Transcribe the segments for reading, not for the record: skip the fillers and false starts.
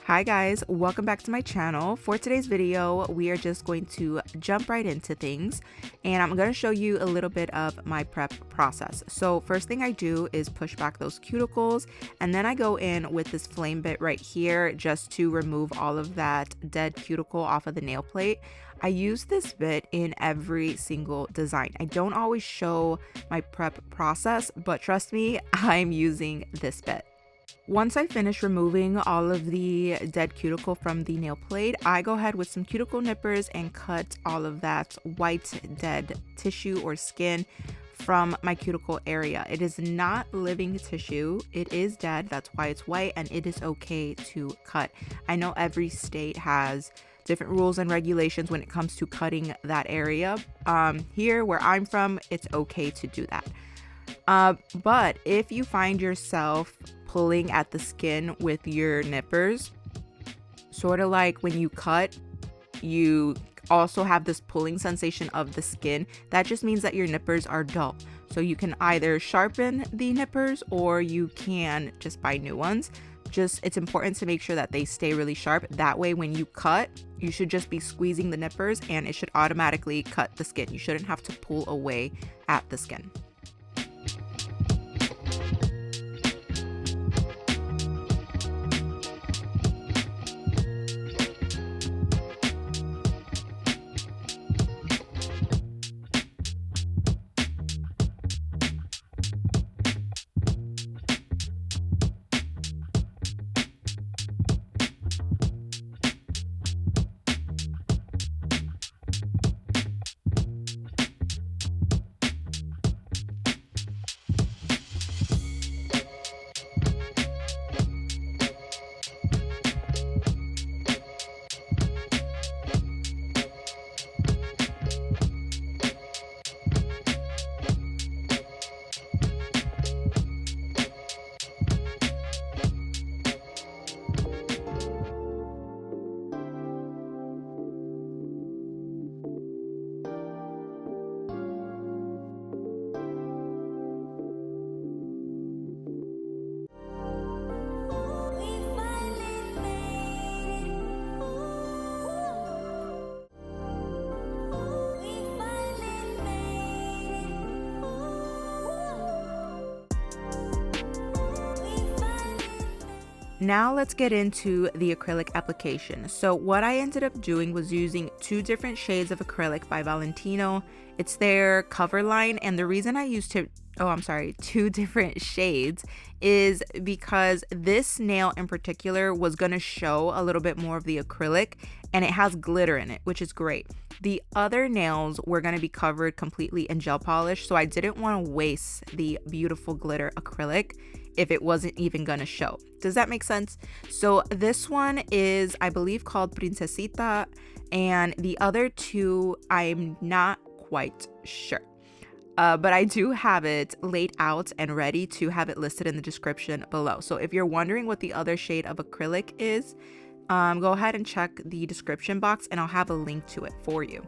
Hi guys, welcome back to my channel. For today's video, we are just going to jump right into things and I'm going to show you a little bit of my prep process. So first thing I do is push back those cuticles and then I go in with this flame bit right here just to remove all of that dead cuticle off of the nail plate. I use this bit in every single design. I don't always show my prep process, but trust me, I'm using this bit. Once I finish removing all of the dead cuticle from the nail plate, I go ahead with some cuticle nippers and cut all of that white dead tissue or skin from my cuticle area. It is not living tissue, it is dead, that's why it's white, and it is okay to cut. I know every state has different rules and regulations when it comes to cutting that area. Here where I'm from, it's okay to do that. But if you find yourself pulling at the skin with your nippers, sort of like when you cut, you also have this pulling sensation of the skin, that just means that your nippers are dull. So you can either sharpen the nippers or you can just buy new ones. It's important to make sure that they stay really sharp. That way when you cut, you should just be squeezing the nippers and it should automatically cut the skin. You shouldn't have to pull away at the skin. Now let's get into the acrylic application. So what I ended up doing was using two different shades of acrylic by Valentino. It's their cover line, and the reason I used two different shades is because this nail in particular was going to show a little bit more of the acrylic and it has glitter in it, which is great. The other nails were going to be covered completely in gel polish, so I didn't want to waste the beautiful glitter acrylic if it wasn't even gonna show. Does that make sense? So this one is, I believe, called Princesita, and the other two, I'm not quite sure. But I do have it laid out and ready to have it listed in the description below. So if you're wondering what the other shade of acrylic is, go ahead and check the description box and I'll have a link to it for you.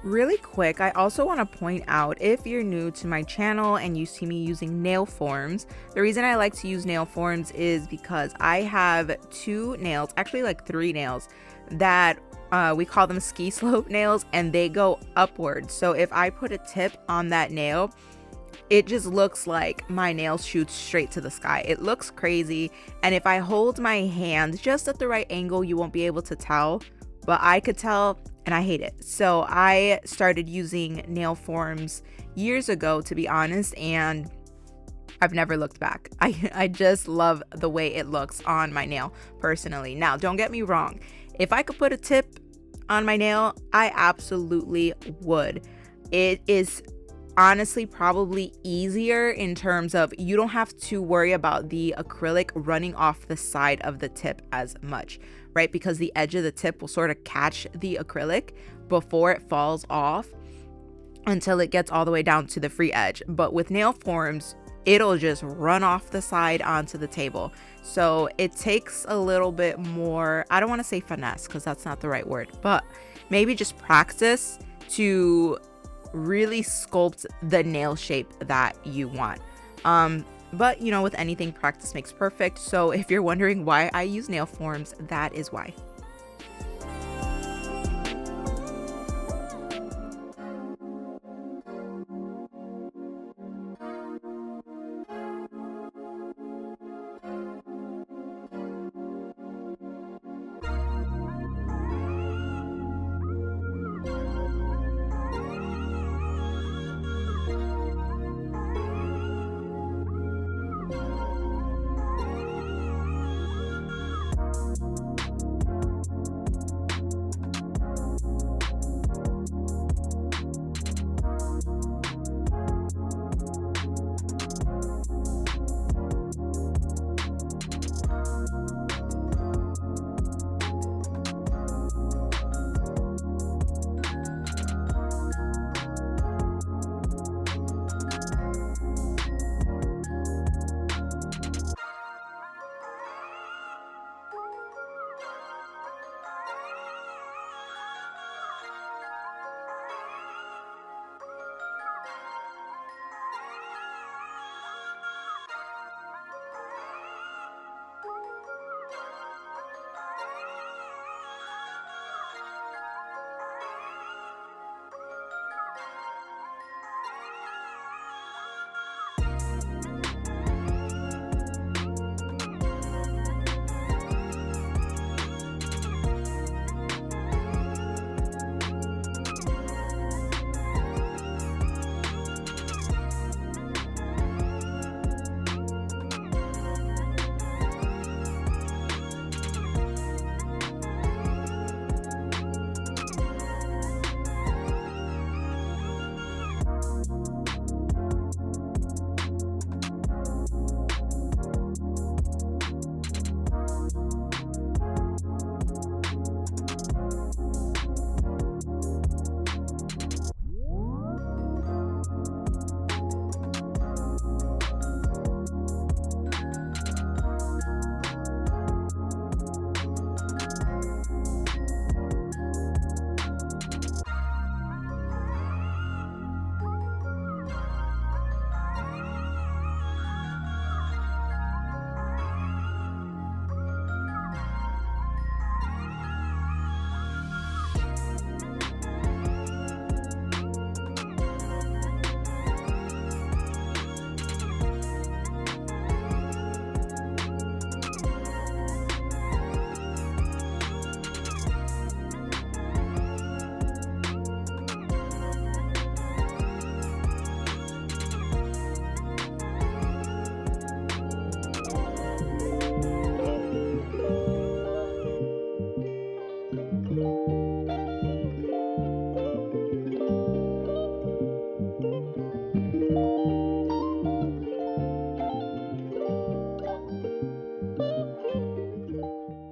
Really quick, I also want to point out, if you're new to my channel and you see me using nail forms, the reason I like to use nail forms is because I have two nails, actually like three nails, that we call them ski slope nails, and they go upwards. So if I put a tip on that nail, it just looks like my nail shoots straight to the sky. It looks crazy, and if I hold my hand just at the right angle, you won't be able to tell, but I could tell, and I hate it. So I started using nail forms years ago, to be honest, and I've never looked back. I just love the way it looks on my nail personally. Now, don't get me wrong. If I could put a tip on my nail, I absolutely would. It is honestly probably easier in terms of you don't have to worry about the acrylic running off the side of the tip as much, right? Because the edge of the tip will sort of catch the acrylic before it falls off until it gets all the way down to the free edge. But with nail forms, it'll just run off the side onto the table. So it takes a little bit more, I don't want to say finesse because that's not the right word, but maybe just practice to really sculpt the nail shape that you want. But you know, with anything, practice makes perfect. So if you're wondering why I use nail forms, that is why.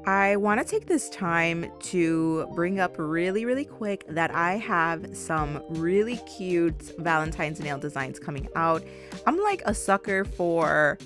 I want to take this time to bring up really quick that I have some really cute Valentine's nail designs coming out. I'm like a sucker for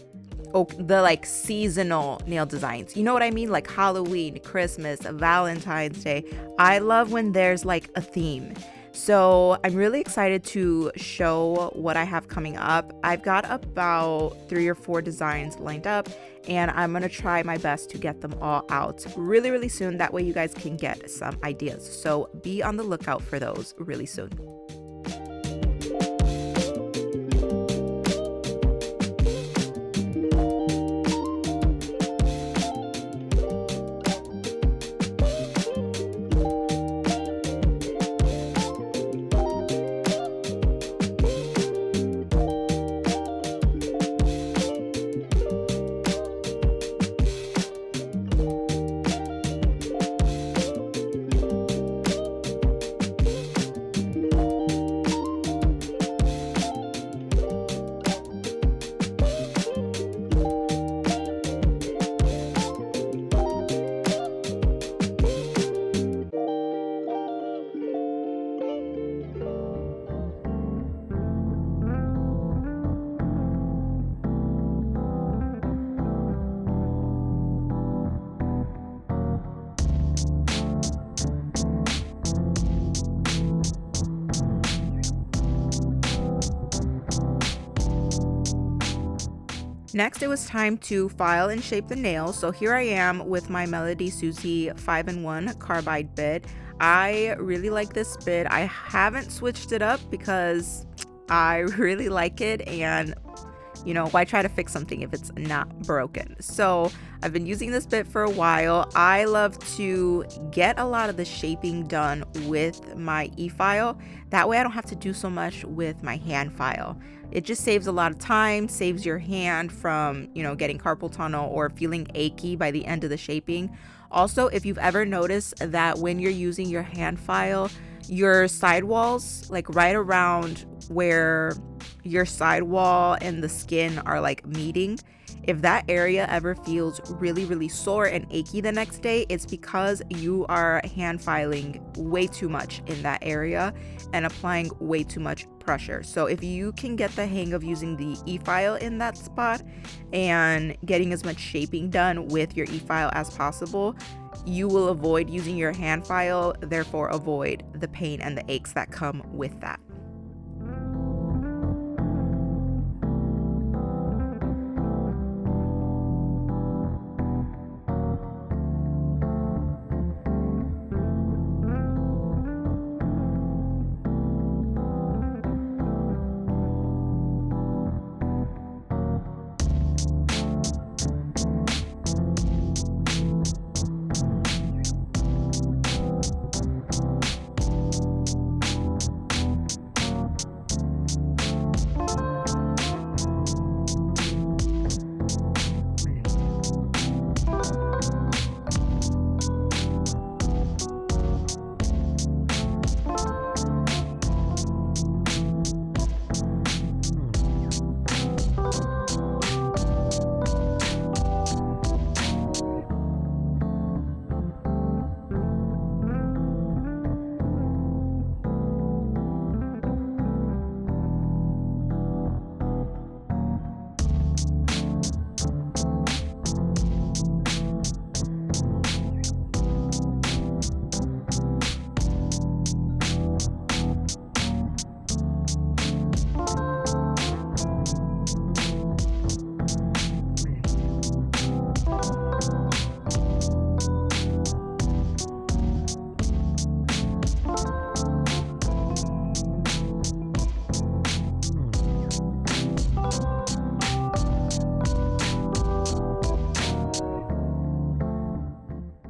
the like seasonal nail designs. You know what I mean? Like Halloween, Christmas, Valentine's Day. I love when there's like a theme. So I'm really excited to show what I have coming up. I've got about 3 or 4 designs lined up, and I'm gonna try my best to get them all out really soon. That way you guys can get some ideas. So be on the lookout for those really soon. Next, it was time to file and shape the nail. So here I am with my Melody Susie 5-in-1 carbide bit. I really like this bit. I haven't switched it up because I really like it, and why try to fix something if it's not broken? So I've been using this bit for a while. I love to get a lot of the shaping done with my e-file. That way I don't have to do so much with my hand file. It just saves a lot of time, saves your hand from, getting carpal tunnel or feeling achy by the end of the shaping. Also, if you've ever noticed that when you're using your hand file, your sidewalls, like right around where your sidewall and the skin are like meeting, if that area ever feels really, really sore and achy the next day, it's because you are hand filing way too much in that area and applying way too much pressure. So if you can get the hang of using the e-file in that spot and getting as much shaping done with your e-file as possible, you will avoid using your hand file, therefore avoid the pain and the aches that come with that.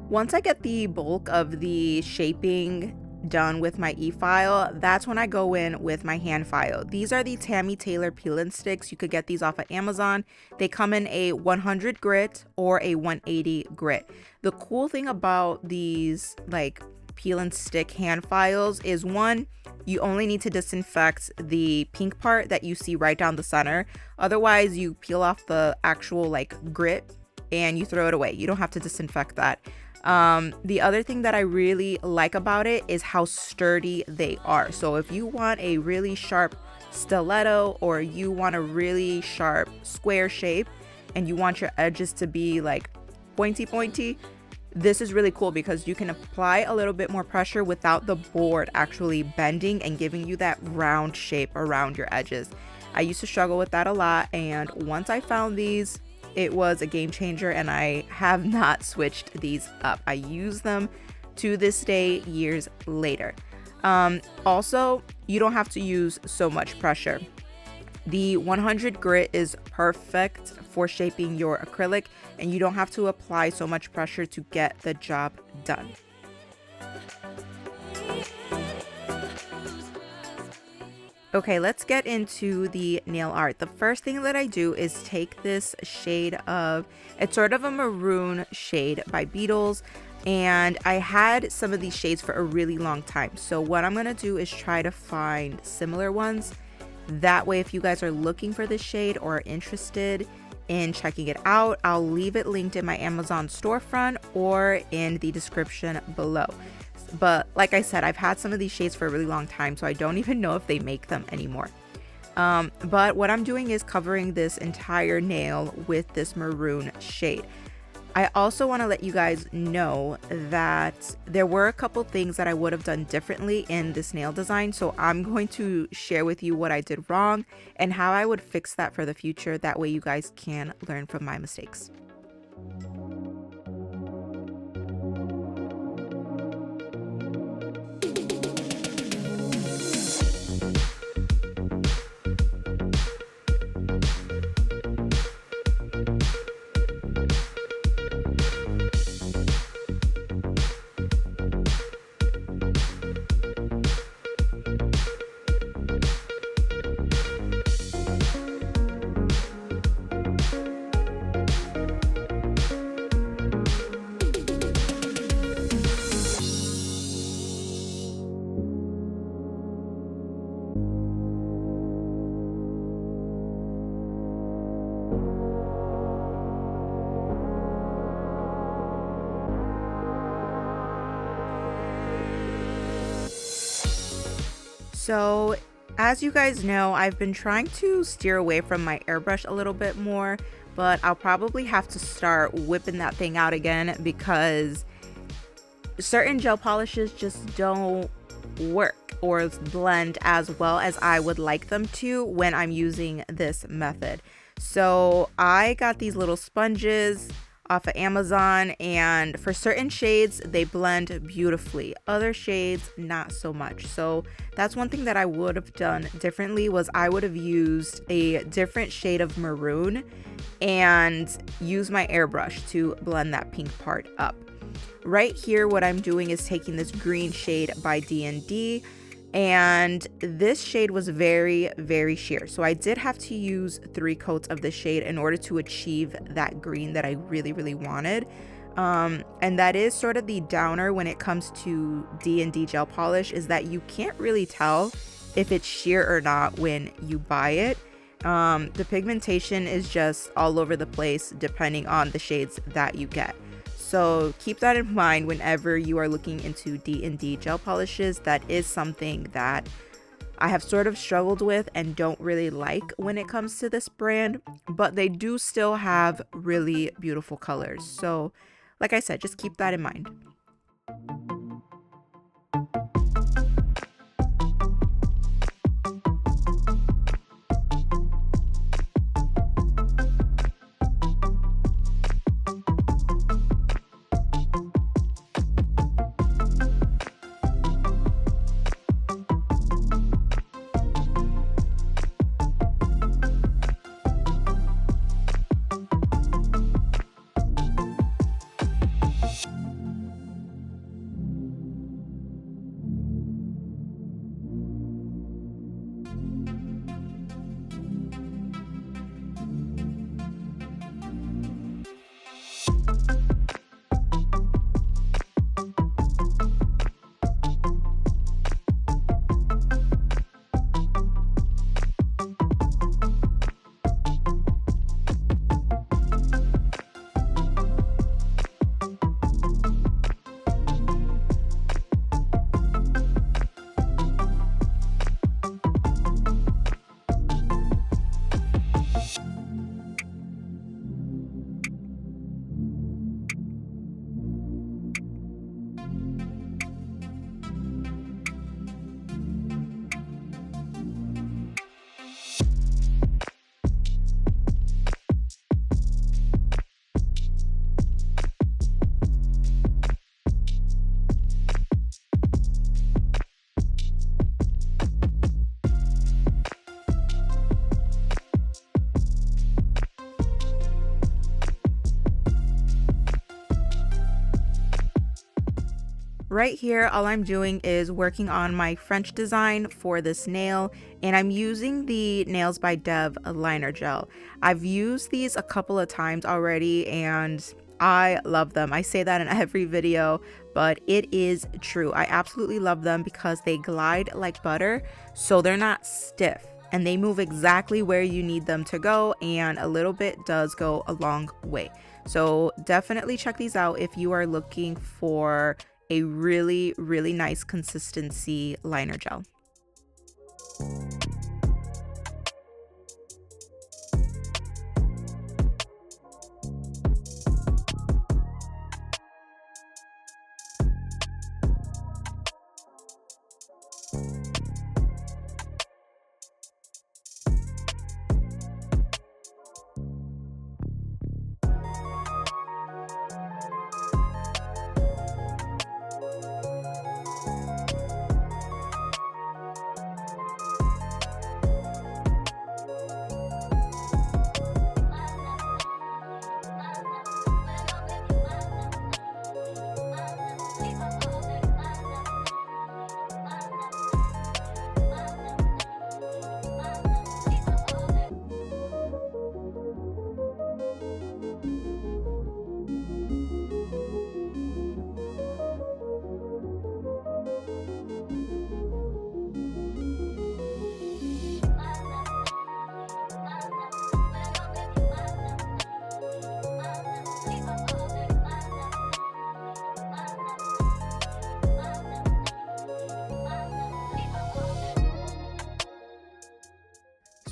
Once I get the bulk of the shaping done with my e-file, that's when I go in with my hand file. These are the Tammy Taylor peel and sticks. You could get these off of Amazon. They come in a 100 grit or a 180 grit. The cool thing about these like peel and stick hand files is, one, you only need to disinfect the pink part that you see right down the center. Otherwise, you peel off the actual like grit and you throw it away. You don't have to disinfect that. The other thing that I really like about it is how sturdy they are. So if you want a really sharp stiletto or you want a really sharp square shape and you want your edges to be like pointy, this is really cool because you can apply a little bit more pressure without the board actually bending and giving you that round shape around your edges. I used to struggle with that a lot, and once I found these, it was a game changer, and I have not switched these up. I use them to this day, years later. Also, you don't have to use so much pressure. The 100 grit is perfect for shaping your acrylic, and you don't have to apply so much pressure to get the job done. Okay, let's get into the nail art. The first thing that I do is take this shade of, it's sort of a maroon shade by Beetles, and I had some of these shades for a really long time. So what I'm gonna do is try to find similar ones. That way, if you guys are looking for this shade or are interested in checking it out, I'll leave it linked in my Amazon storefront or in the description below. But like I said, I've had some of these shades for a really long time, so I don't even know if they make them anymore. But what I'm doing is covering this entire nail with this maroon shade. I also want to let you guys know that there were a couple things that I would have done differently in this nail design. So I'm going to share with you what I did wrong and how I would fix that for the future. That way you guys can learn from my mistakes. So, as you guys know, I've been trying to steer away from my airbrush a little bit more, but I'll probably have to start whipping that thing out again because certain gel polishes just don't work or blend as well as I would like them to when I'm using this method. So I got these little sponges off of Amazon, and for certain shades they blend beautifully, other shades not so much. So that's one thing that I would have done differently, was I would have used a different shade of maroon and use my airbrush to blend that pink part up. Right here, what I'm doing is taking this green shade by D&D, and this shade was very, very sheer. So I did have to use 3 coats of this shade in order to achieve that green that I really, really wanted. And that is sort of the downer when it comes to D&D gel polish, is that you can't really tell if it's sheer or not when you buy it. The pigmentation is just all over the place depending on the shades that you get. So keep that in mind whenever you are looking into D&D gel polishes. That is something that I have sort of struggled with and don't really like when it comes to this brand, but they do still have really beautiful colors. So like I said, just keep that in mind. Right here, all I'm doing is working on my French design for this nail, and I'm using the Nails by Dev liner gel. I've used these a couple of times already and I love them. I say that in every video, but it is true. I absolutely love them because they glide like butter, so they're not stiff and they move exactly where you need them to go, and a little bit does go a long way. So definitely check these out if you are looking for a really, really nice consistency liner gel.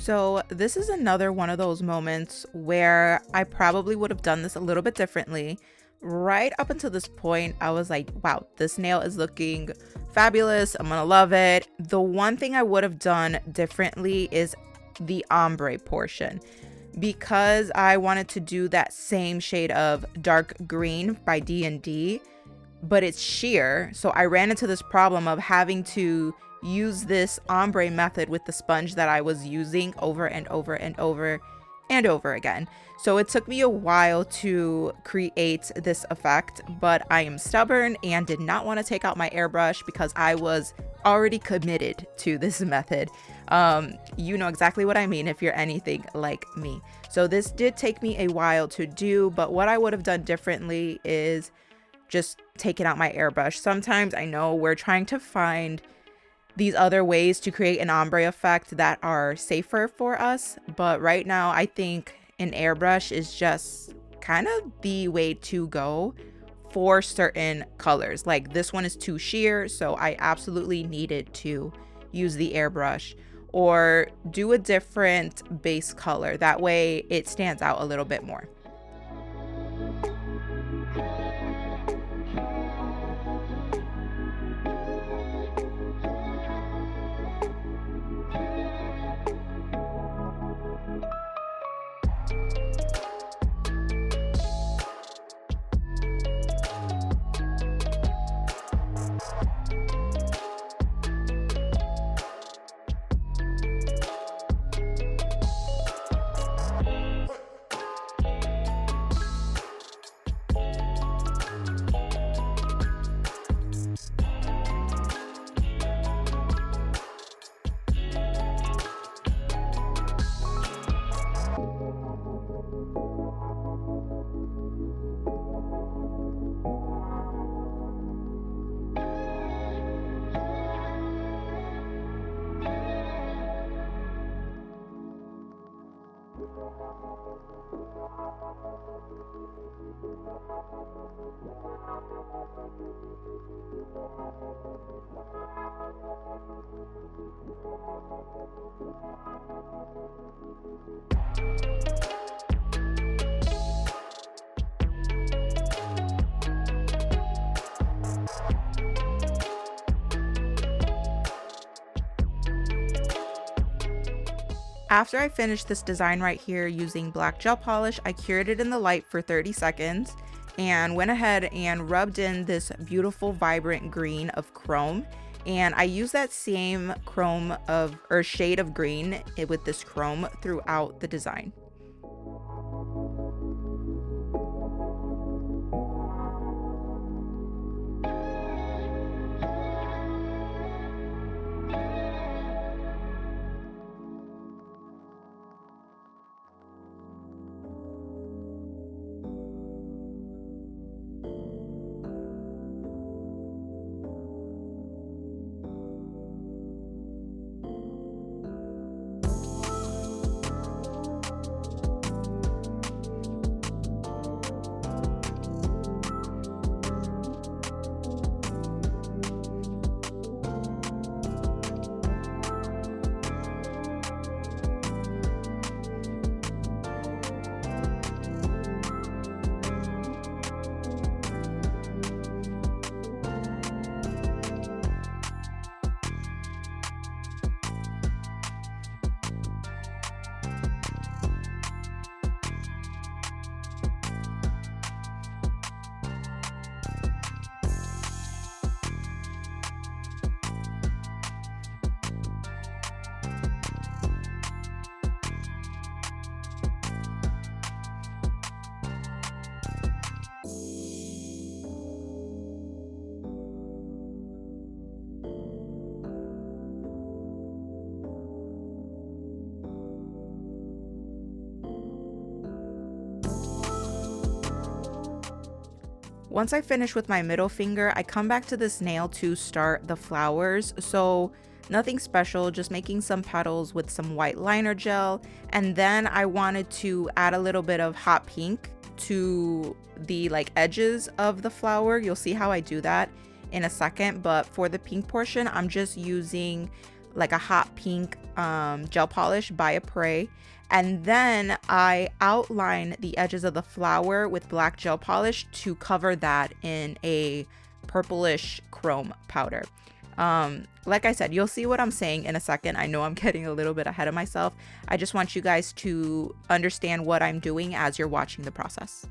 So this is another one of those moments where I probably would have done this a little bit differently. Right up until this point, I was like, wow, this nail is looking fabulous. I'm gonna love it. The one thing I would have done differently is the ombre portion. Because I wanted to do that same shade of dark green by D&D, but it's sheer. So I ran into this problem of having to use this ombre method with the sponge that I was using over and over and over and over again. So it took me a while to create this effect, but I am stubborn and did not want to take out my airbrush because I was already committed to this method. You know exactly what I mean if you're anything like me. So this did take me a while to do, but what I would have done differently is just taking out my airbrush. Sometimes I know we're trying to find these other ways to create an ombre effect that are safer for us, but right now I think an airbrush is just kind of the way to go for certain colors. Like this one is too sheer, so I absolutely needed to use the airbrush or do a different base color. That way it stands out a little bit more. After I finished this design right here using black gel polish, I cured it in the light for 30 seconds and went ahead and rubbed in this beautiful vibrant green of chrome. And I used that same shade of green with this chrome throughout the design. Once I finish with my middle finger, I come back to this nail to start the flowers. So nothing special, just making some petals with some white liner gel. And then I wanted to add a little bit of hot pink to the edges of the flower. You'll see how I do that in a second, but for the pink portion, I'm just using a hot pink gel polish by Apres. And then I outline the edges of the flower with black gel polish to cover that in a purplish chrome powder. Like I said, you'll see what I'm saying in a second. I know I'm getting a little bit ahead of myself. I just want you guys to understand what I'm doing as you're watching the process.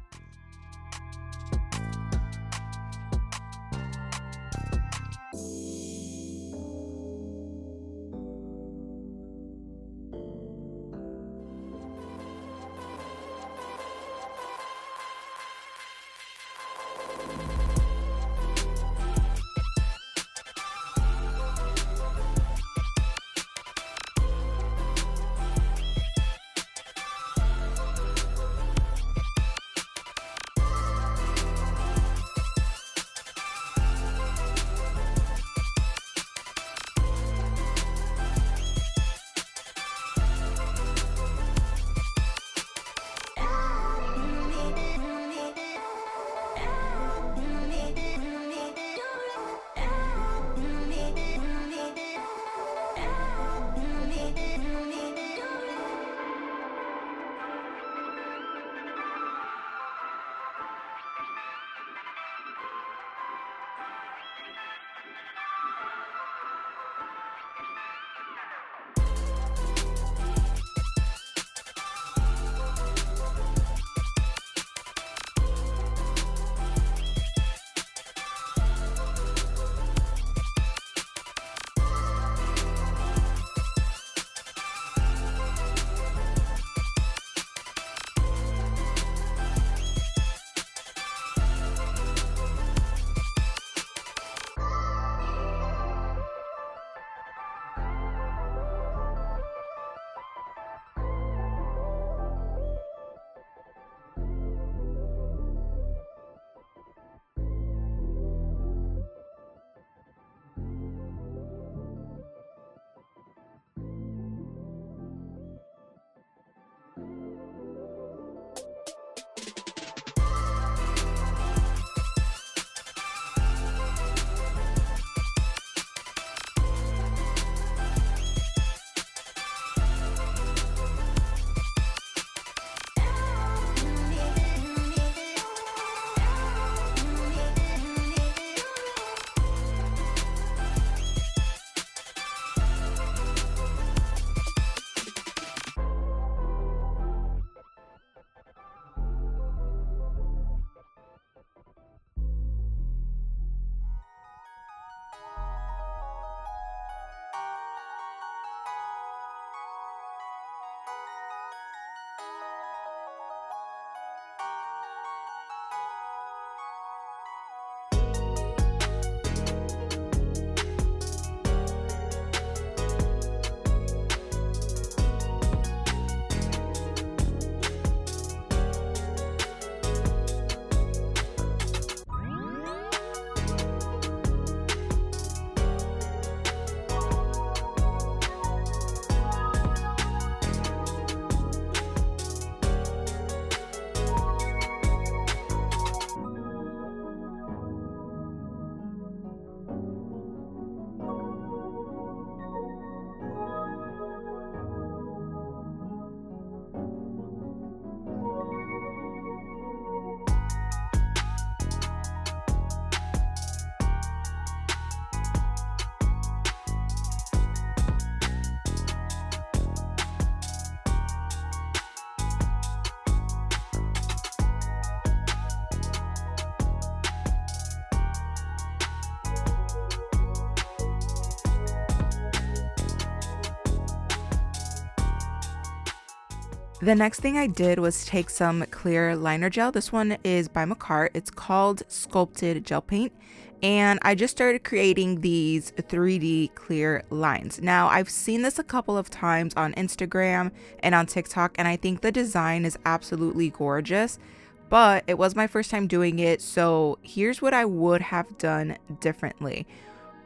The next thing I did was take some clear liner gel. This one is by Macart. It's called Sculpted Gel Paint. And I just started creating these 3D clear lines. Now, I've seen this a couple of times on Instagram and on TikTok, and I think the design is absolutely gorgeous. But it was my first time doing it, so here's what I would have done differently.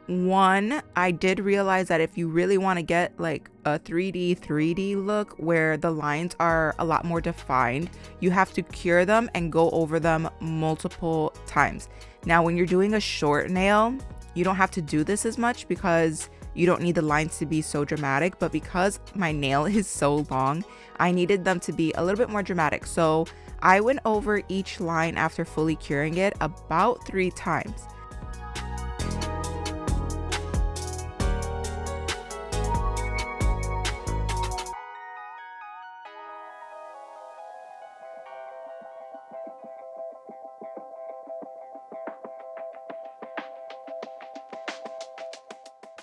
One, I did realize that if you really want to get like a 3D look where the lines are a lot more defined, you have to cure them and go over them multiple times. Now, when you're doing a short nail, you don't have to do this as much because you don't need the lines to be so dramatic, but because my nail is so long, I needed them to be a little bit more dramatic. So I went over each line after fully curing it about 3 times.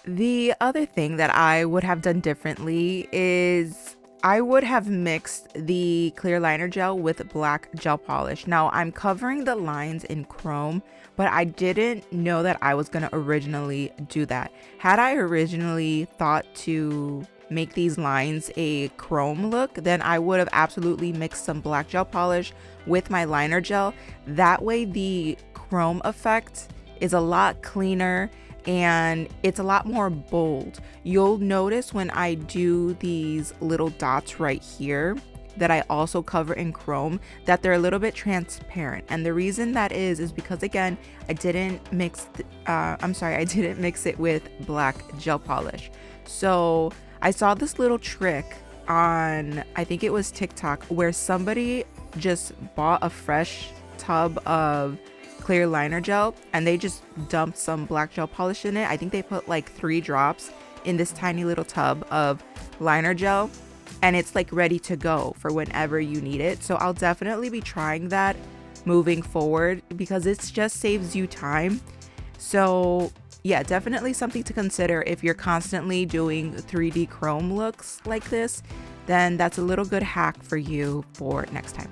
The other thing that I would have done differently is I would have mixed the clear liner gel with black gel polish. Now I'm covering the lines in chrome, but I didn't know that I was going to originally do that. Had I originally thought to make these lines a chrome look, then I would have absolutely mixed some black gel polish with my liner gel. That way the chrome effect is a lot cleaner and it's a lot more bold. You'll notice when I do these little dots right here that I also cover in chrome that they're a little bit transparent. And the reason that is because again, I didn't mix it with black gel polish. So I saw this little trick on, I think it was TikTok, where somebody just bought a fresh tub of clear liner gel and they just dumped some black gel polish in it. I think they put like 3 drops in this tiny little tub of liner gel and it's like ready to go for whenever you need it. So I'll definitely be trying that moving forward because it just saves you time. So yeah, definitely something to consider if you're constantly doing 3D chrome looks like this, then that's a little good hack for you for next time.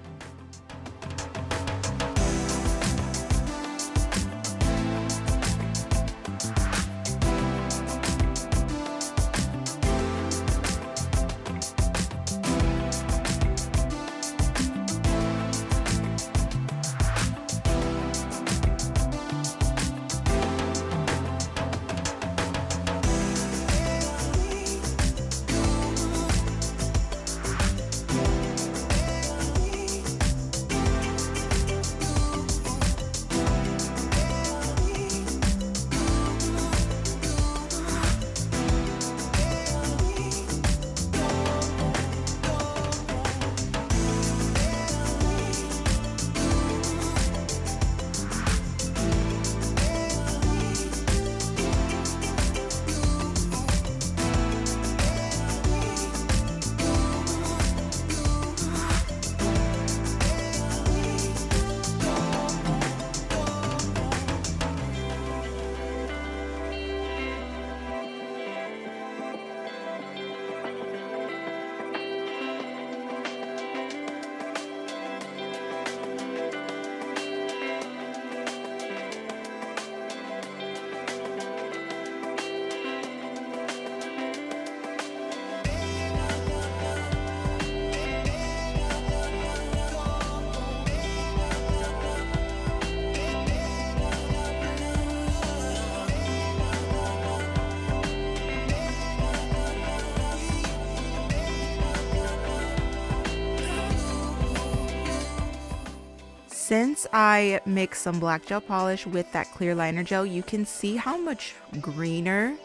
Since I mix some black gel polish with that clear liner gel, you can see how much greener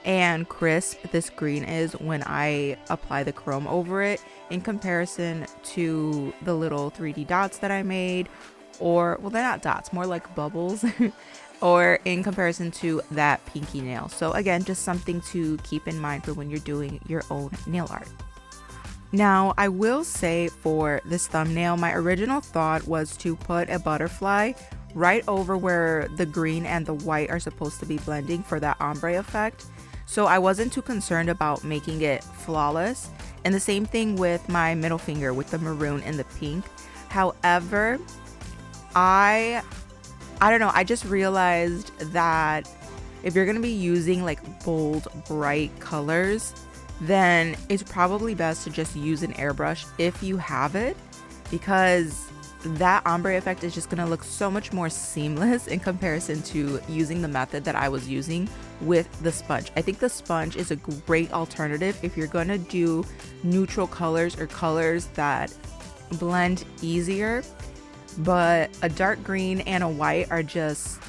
and crisp this green is when I apply the chrome over it in comparison to the little 3D dots that I made, or well, they're not dots, more like bubbles, or in comparison to that pinky nail. So again, just something to keep in mind for when you're doing your own nail art. Now, I will say for this thumbnail, my original thought was to put a butterfly right over where the green and the white are supposed to be blending for that ombre effect. So I wasn't too concerned about making it flawless. And the same thing with my middle finger with the maroon and the pink. However, I don't know, I just realized that if you're going to be using like bold, bright colors, then it's probably best to just use an airbrush if you have it, because that ombre effect is just going to look so much more seamless in comparison to using the method that I was using with the sponge. I think the sponge is a great alternative if you're going to do neutral colors or colors that blend easier. but a dark green and a white are just,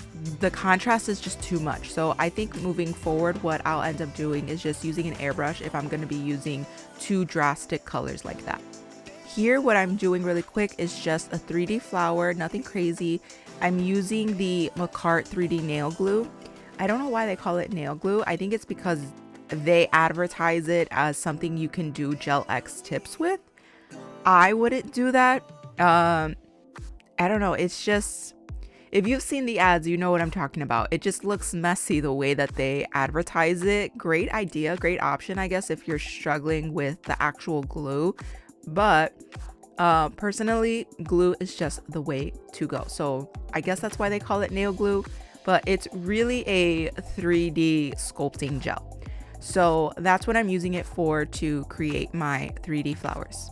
the contrast is just too much. So I think moving forward, what I'll end up doing is just using an airbrush if I'm going to be using two drastic colors like that. Here, what I'm doing really quick is just a 3D flower, nothing crazy. I'm using the Macart 3D nail glue. I don't know why they call it nail glue. I think it's because they advertise it as something you can do Gel X tips with. I wouldn't do that. I don't know. It's just, if you've seen the ads, you know what I'm talking about. It just looks messy the way that they advertise it. Great idea, great option, I guess, if you're struggling with the actual glue. But personally, glue is just the way to go. So I guess that's why they call it nail glue, but it's really a 3D sculpting gel. So that's what I'm using it for, to create my 3D flowers.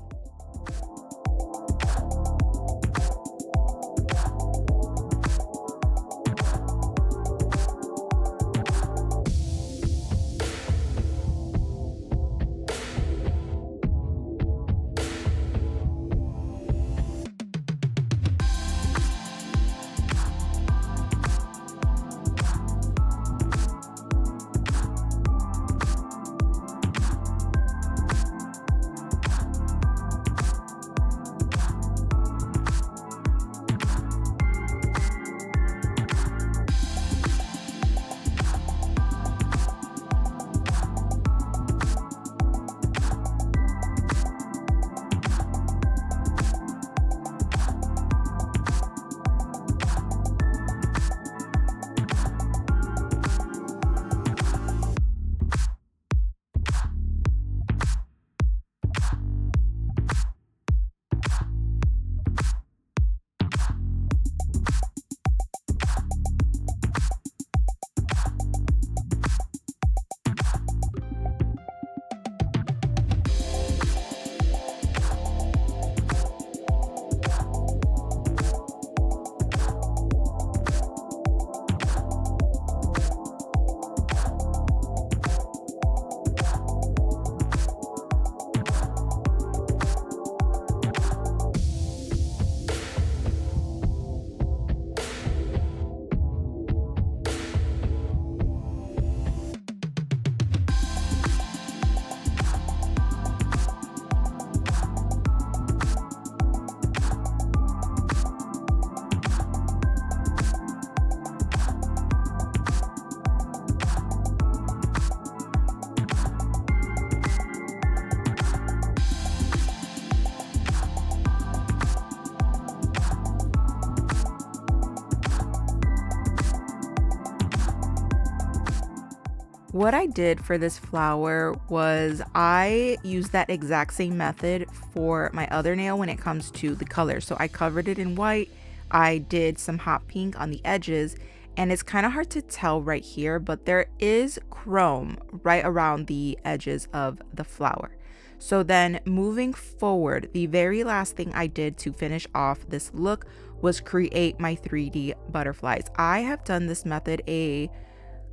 What I did for this flower was I used that exact same method for my other nail when it comes to the color. So I covered it in white, I did some hot pink on the edges, and it's kind of hard to tell right here, but there is chrome right around the edges of the flower. So then moving forward, the very last thing I did to finish off this look was create my 3D butterflies. I have done this method a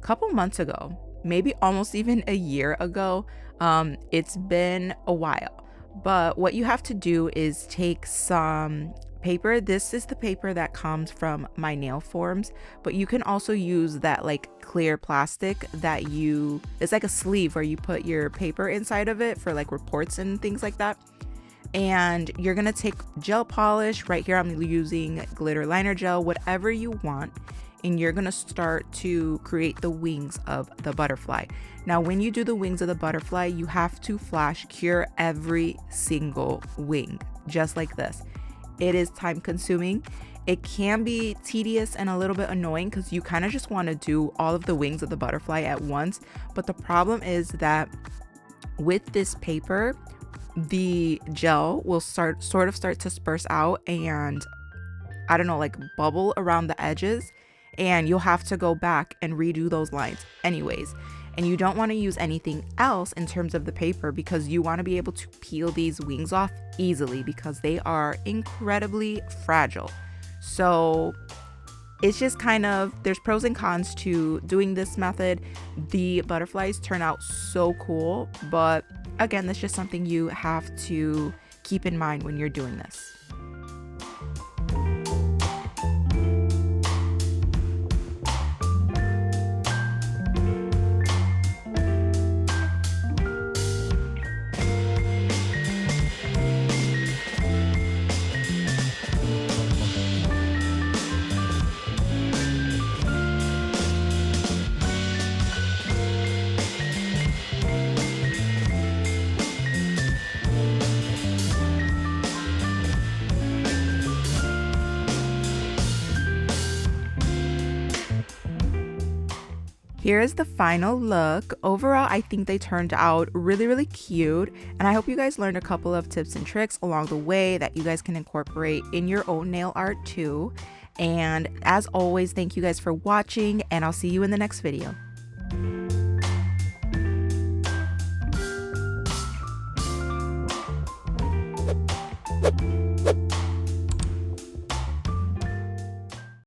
couple months ago, maybe almost even a year ago. It's been a while, but what you have to do is take some paper. This is the paper that comes from my nail forms, but you can also use that like clear plastic that it's like a sleeve where you put your paper inside of it for like reports and things like that. And you're gonna take gel polish. Right here I'm using glitter liner gel, whatever you want, and you're gonna start to create the wings of the butterfly. Now when you do the wings of the butterfly, you have to flash cure every single wing, just like this. It is time consuming. It can be tedious and a little bit annoying because you kind of just want to do all of the wings of the butterfly at once. But the problem is that with this paper, the gel will sort of start to disperse out and, I don't know, like bubble around the edges, and you'll have to go back and redo those lines anyways. And you don't want to use anything else in terms of the paper because you want to be able to peel these wings off easily because they are incredibly fragile. So it's just kind of, there's pros and cons to doing this method. The butterflies turn out so cool, but again, that's just something you have to keep in mind when you're doing this. Here is the final look. Overall, I think they turned out really cute, and I hope you guys learned a couple of tips and tricks along the way that you guys can incorporate in your own nail art too. And as always, thank you guys for watching, and I'll see you in the next video.